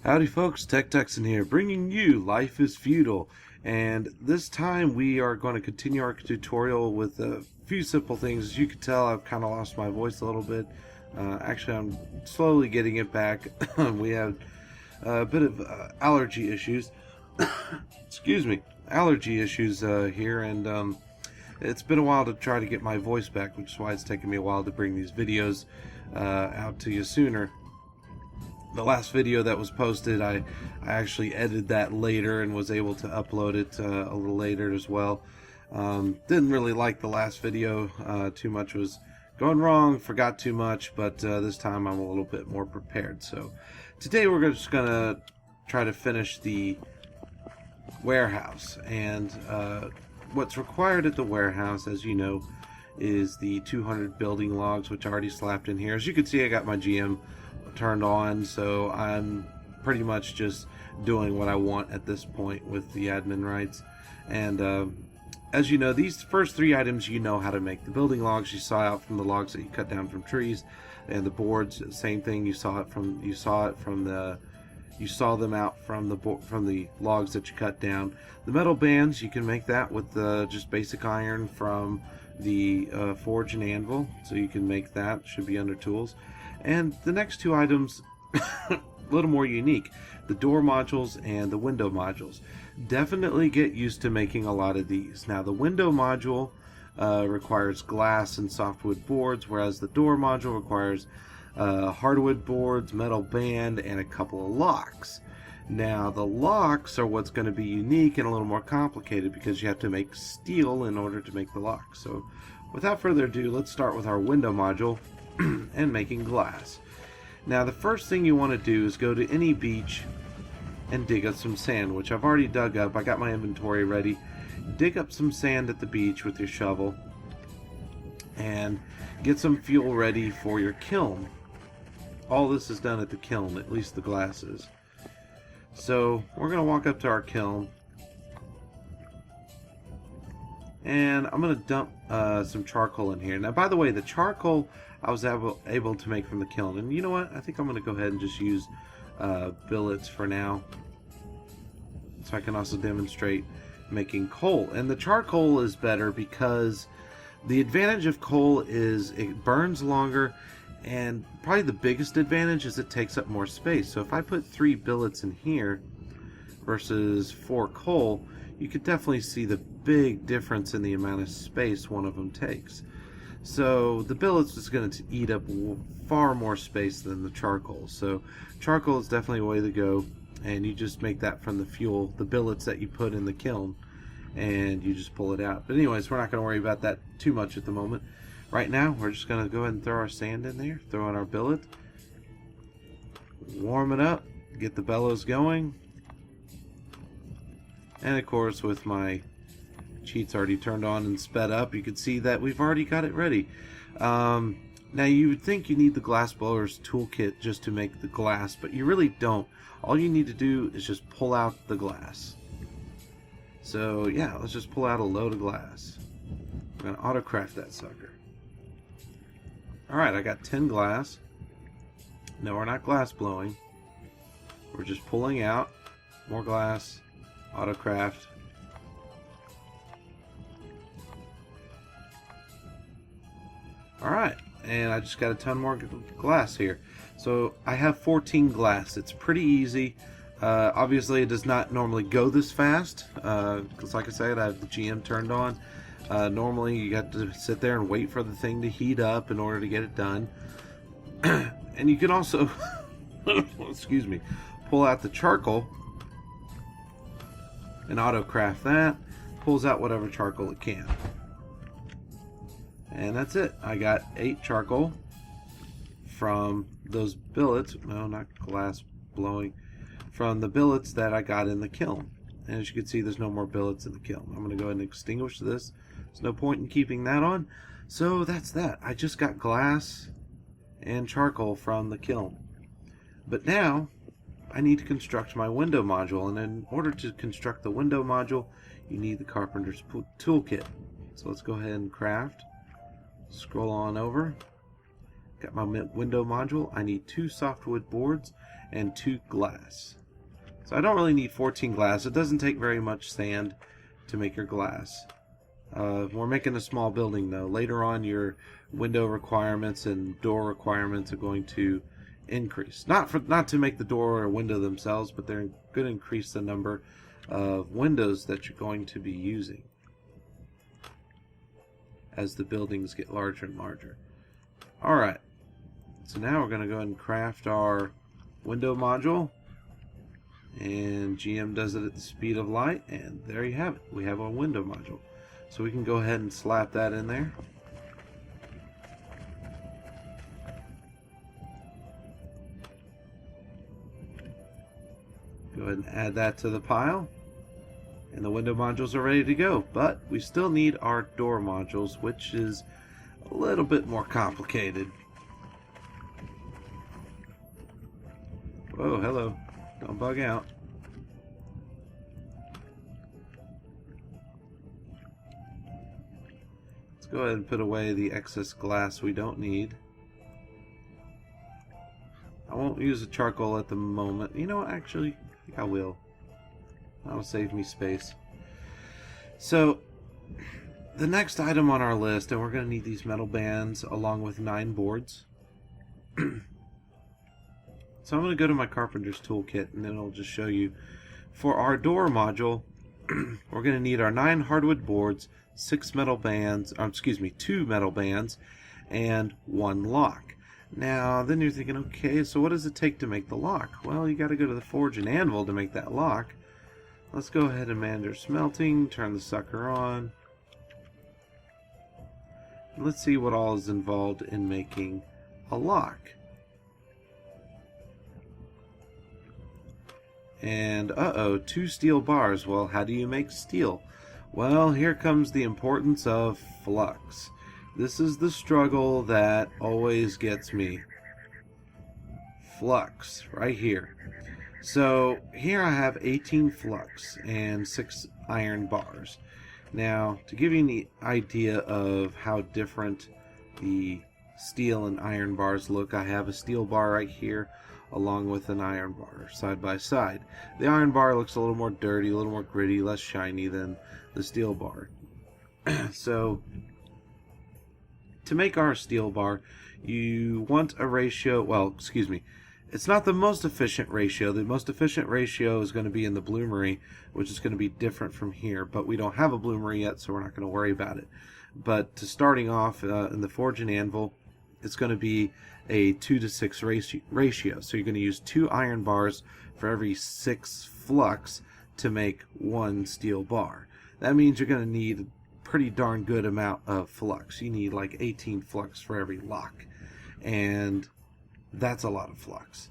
Howdy folks, TechTexN here, bringing you Life is Feudal, and this time we are going to continue our tutorial with a few simple things. As you can tell, I've kind of lost my voice a little bit. Actually, I'm slowly getting it back. We have a bit of allergy issues. Excuse me, allergy issues here, and it's been a while to try to get my voice back, which is why it's taken me a while to bring these videos out to you sooner. The last video that was posted, I actually edited that later and was able to upload it a little later as well. Didn't really like the last video. Too much was going wrong, forgot too much, but this time I'm a little bit more prepared. So today we're just going to try to finish the warehouse. And what's required at the warehouse, as you know, is the 200 building logs, which I already slapped in here. As you can see, I got my GM turned on, so I'm pretty much just doing what I want at this point with the admin rights. And as you know, these first three items, you know how to make. The building logs you saw out from the logs that you cut down from trees, and the boards, same thing. You saw them out from the logs that you cut down. The metal bands, you can make that with just basic iron from the forge and anvil, so you can make that. Should be under tools. And the next two items, a little more unique, the door modules and the window modules. Definitely get used to making a lot of these. Now, the window module requires glass and softwood boards, whereas the door module requires hardwood boards, metal band, and a couple of locks. Now, the locks are what's going to be unique and a little more complicated because you have to make steel in order to make the lock. So, without further ado, let's start with our window module and making glass. Now, the first thing you want to do is go to any beach and dig up some sand, which I've already dug up. I got my inventory ready. Dig up some sand at the beach with your shovel and get some fuel ready for your kiln. All this is done at the kiln, at least the glass is. So we're going to walk up to our kiln, and I'm going to dump some charcoal in here. Now, by the way, the charcoal I was able to make from the kiln. And you know what? I think I'm going to go ahead and just use billets for now, so I can also demonstrate making coal. And the charcoal is better because the advantage of coal is it burns longer, and probably the biggest advantage is it takes up more space. So if I put 3 billets in here versus 4 coal, you could definitely see the big difference in the amount of space one of them takes. So the billets is going to eat up far more space than the charcoal. So charcoal is definitely a way to go, and you just make that from the fuel, the billets that you put in the kiln, and you just pull it out. But anyways, we're not going to worry about that too much at the moment. Right now, we're just going to go ahead and throw our sand in there, throw in our billet, warm it up, get the bellows going, and of course, with my cheats already turned on and sped up, you can see that we've already got it ready. Now, you would think you need the glass blower's toolkit just to make the glass, but you really don't. All you need to do is just pull out the glass. So yeah, let's just pull out a load of glass. I'm going to auto-craft that sucker. Alright, I got 10 glass. No, we're not glass blowing. We're just pulling out more glass, auto-craft. Alright, and I just got a ton more glass here. So I have 14 glass. It's pretty easy. Obviously, it does not normally go this fast, because like I said, I have the GM turned on. Normally, you got to sit there and wait for the thing to heat up in order to get it done. And you can also, excuse me, pull out the charcoal and auto-craft that. Pulls out whatever charcoal it can. And that's it. I got 8 charcoal from those billets. No, not glass blowing. From the billets that I got in the kiln. And as you can see, there's no more billets in the kiln. I'm going to go ahead and extinguish this. There's no point in keeping that on. So that's that. I just got glass and charcoal from the kiln. But now, I need to construct my window module. And in order to construct the window module, you need the carpenter's toolkit. So let's go ahead and craft. Scroll on over. Got my window module. I need 2 softwood boards and 2 glass. So I don't really need 14 glass. It doesn't take very much sand to make your glass. We're making a small building though. Later on, your window requirements and door requirements are going to increase. Not to make the door or window themselves, but they're going to increase the number of windows that you're going to be using as the buildings get larger and larger. Alright, so now we're going to go ahead and craft our window module, and GM does it at the speed of light, and there you have it. We have our window module. So we can go ahead and slap that in there. Go ahead and add that to the pile. And the window modules are ready to go. But we still need our door modules, which is a little bit more complicated. Whoa, hello. Don't bug out. Let's go ahead and put away the excess glass we don't need. I won't use the charcoal at the moment. You know what, actually, I think I will. That'll save me space. So, the next item on our list, and we're going to need these metal bands along with 9 boards. So I'm going to go to my carpenter's toolkit, and then I'll just show you. For our door module, we're going to need our 9 hardwood boards, 6 metal bands, 2 metal bands, and 1 lock. Now, then you're thinking, okay, so what does it take to make the lock? Well, you got to go to the forge and anvil to make that lock. Let's go ahead and manage smelting, turn the sucker on. Let's see what all is involved in making a lock. And, 2 steel bars. Well, how do you make steel? Well, here comes the importance of flux. This is the struggle that always gets me. Flux, right here. So, here I have 18 flux and 6 iron bars. Now, to give you the idea of how different the steel and iron bars look, I have a steel bar right here along with an iron bar side by side. The iron bar looks a little more dirty, a little more gritty, less shiny than the steel bar. So, to make our steel bar, you want a ratio, it's not the most efficient ratio. The most efficient ratio is going to be in the bloomery, which is going to be different from here, but we don't have a bloomery yet, so we're not going to worry about it. But to starting off in the forge and anvil, it's going to be a 2 to 6 ratio. So you're going to use 2 iron bars for every 6 flux to make 1 steel bar. That means you're going to need a pretty darn good amount of flux. You need like 18 flux for every lock. And that's a lot of flux.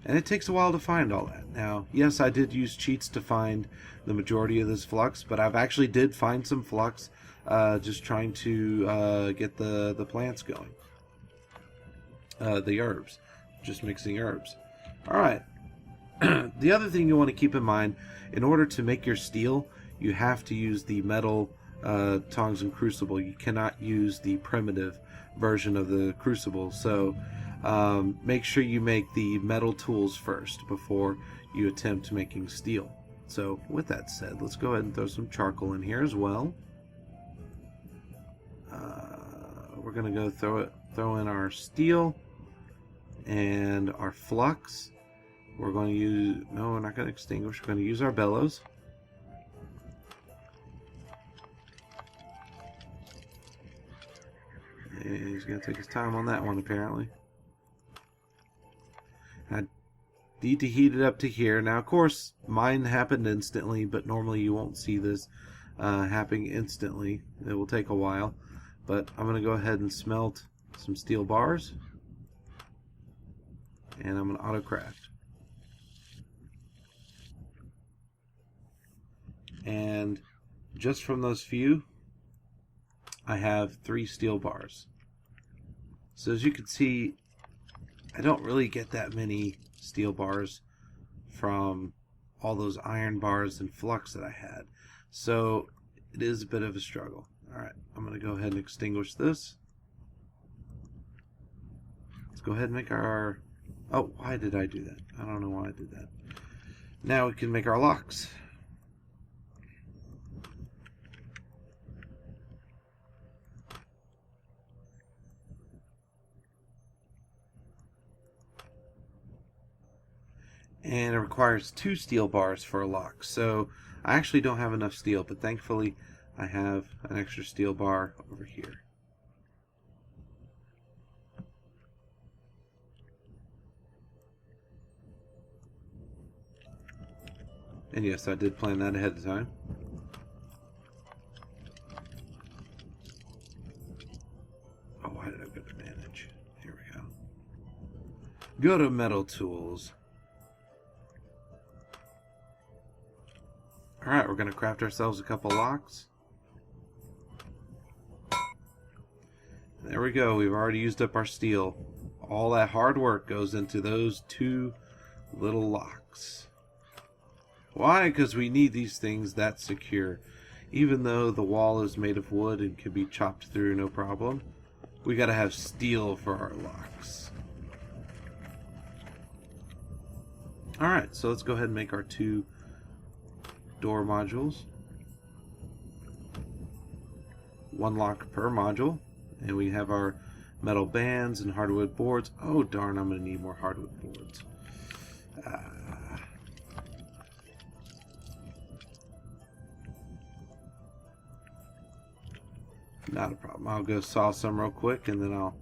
And it takes a while to find all that. Now, yes, I did use cheats to find the majority of this flux, but I've actually did find some flux just trying to get the plants going. The herbs. Just mixing herbs. Alright. The other thing you want to keep in mind, in order to make your steel, you have to use the metal tongs and crucible. You cannot use the primitive version of the crucible. So make sure you make the metal tools first before you attempt making steel. So with that said, let's go ahead and throw some charcoal in here as well. We're gonna go throw in our steel and our flux. We're going to use, no, we're not going to extinguish. We're going to use our bellows. And he's going to take his time on that one, apparently. I need to heat it up to here. Now, of course, mine happened instantly, but normally you won't see this happening instantly. It will take a while. But I'm going to go ahead and smelt some steel bars. And I'm going to auto-craft. And just from those few, I have 3 steel bars. So as you can see, I don't really get that many steel bars from all those iron bars and flux that I had. So it is a bit of a struggle. Alright, I'm going to go ahead and extinguish this. go ahead and make our... Oh, why did I do that? I don't know why I did that. Now we can make our locks. And it requires 2 steel bars for a lock. So I actually don't have enough steel, but thankfully I have an extra steel bar over here. And yes, I did plan that ahead of time. Oh, why did I go to manage? Here we go. Go to metal tools. Alright, we're going to craft ourselves a couple locks. There we go. We've already used up our steel. All that hard work goes into those 2 little locks. Why? Because we need these things that secure. Even though the wall is made of wood and can be chopped through no problem, we got to have steel for our locks. Alright, so let's go ahead and make our 2 door modules. 1 lock per module. And we have our metal bands and hardwood boards. Oh darn, I'm going to need more hardwood boards. Not a problem. I'll go saw some real quick and then I'll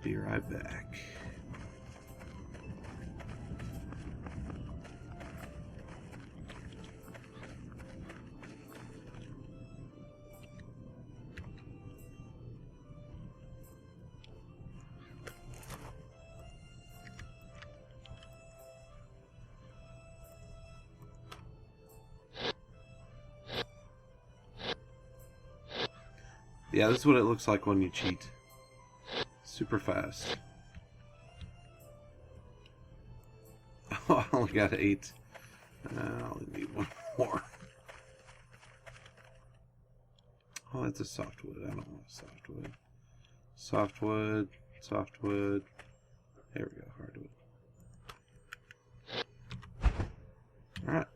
be right back. Yeah, this is what it looks like when you cheat. Super fast. Oh, I only got 8. I only need 1 more. Oh, that's a softwood. I don't want a softwood. Softwood, softwood. There we go, hardwood. Alright.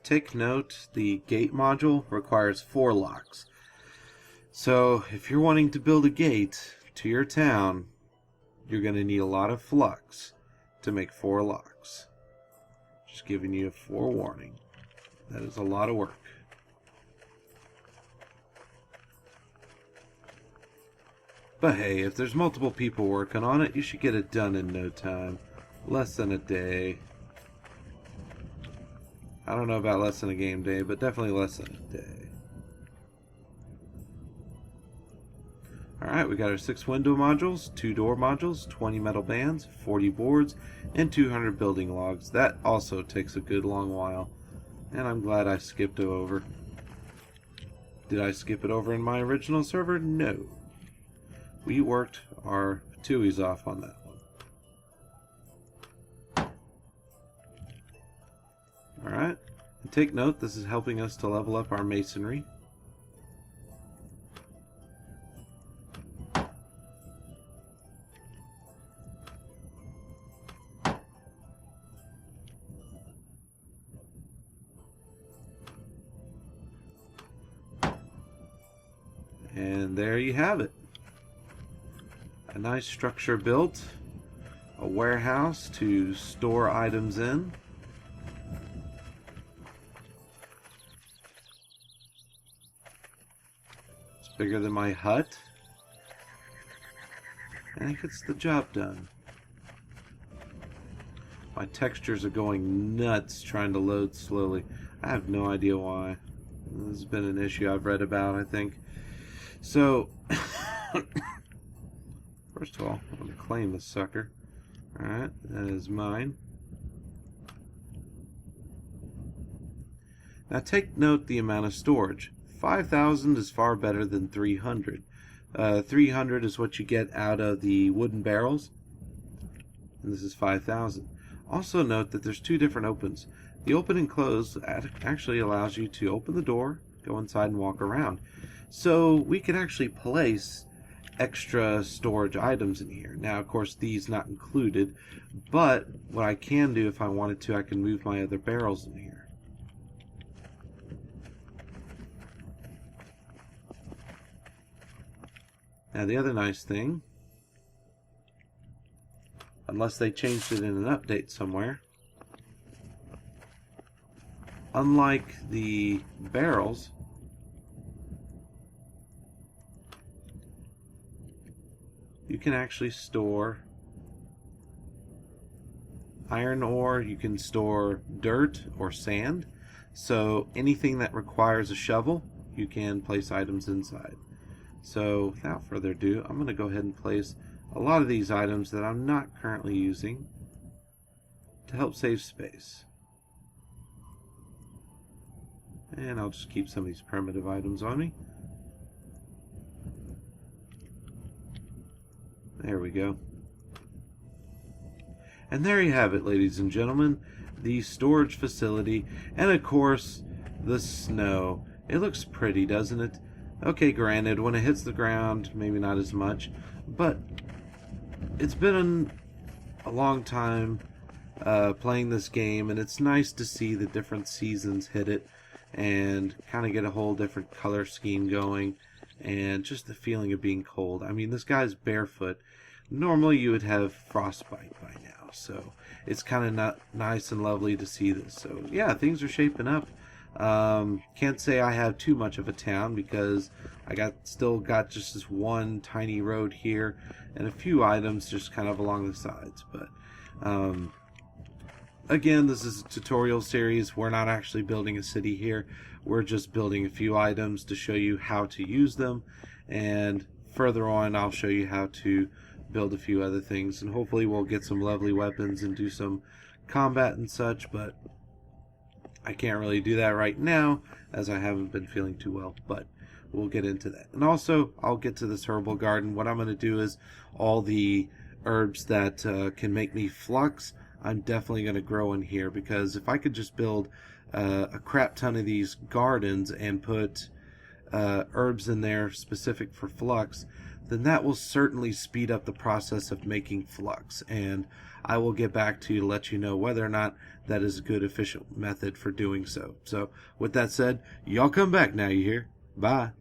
Take note, the gate module requires 4 locks. So if you're wanting to build a gate to your town, you're going to need a lot of flux to make 4 locks. Just giving you a forewarning. That is a lot of work. But hey, if there's multiple people working on it, you should get it done in no time. Less than a day. I don't know about less than a game day, but definitely less than a day. Alright, we got our 6 window modules, 2 door modules, 20 metal bands, 40 boards, and 200 building logs. That also takes a good long while. And I'm glad I skipped it over. Did I skip it over in my original server? No. We worked our tuies off on that one. Alright, and take note, this is helping us to level up our masonry. And there you have it. A nice structure built, a warehouse to store items in. Bigger than my hut. I think it's the job done. My textures are going nuts trying to load slowly. I have no idea why. This has been an issue I've read about, I think. So, first of all, I'm going to claim this sucker. Alright, that is mine. Now take note the amount of storage. 5,000 is far better than 300. 300 is what you get out of the wooden barrels. and this is 5,000. Also note that there's two different opens. The open and close actually allows you to open the door, go inside, and walk around. So we could actually place extra storage items in here. Now, of course, these not included, but what I can do if I wanted to, I can move my other barrels in here. Now, the other nice thing, unless they changed it in an update somewhere, unlike the barrels, you can actually store iron ore, you can store dirt or sand. So anything that requires a shovel, you can place items inside. So without further ado, I'm going to go ahead and place a lot of these items that I'm not currently using to help save space. And I'll just keep some of these primitive items on me. There we go. And there you have it, ladies and gentlemen, the storage facility, and of course the snow. It looks pretty, doesn't it? Okay, granted, when it hits the ground, maybe not as much, but it's been a long time playing this game, and it's nice to see the different seasons hit it and kind of get a whole different color scheme going, and just the feeling of being cold. I mean, this guy's barefoot. Normally you would have frostbite by now, so it's kind of not nice and lovely to see this. So yeah, things are shaping up. Can't say I have too much of a town because I still got just this one tiny road here and a few items just kind of along the sides. But again, this is a tutorial series. We're not actually building a city here. We're just building a few items to show you how to use them, and further on I'll show you how to build a few other things, and hopefully we'll get some lovely weapons and do some combat and such, but I can't really do that right now as I haven't been feeling too well, but we'll get into that. And also, I'll get to this herbal garden. What I'm going to do is all the herbs that can make me flux, I'm definitely going to grow in here, because if I could just build a crap ton of these gardens and put herbs in there specific for flux, then that will certainly speed up the process of making flux, and I will get back to you to let you know whether or not that is a good efficient method for doing so. So with that said, y'all come back now, you hear? Bye.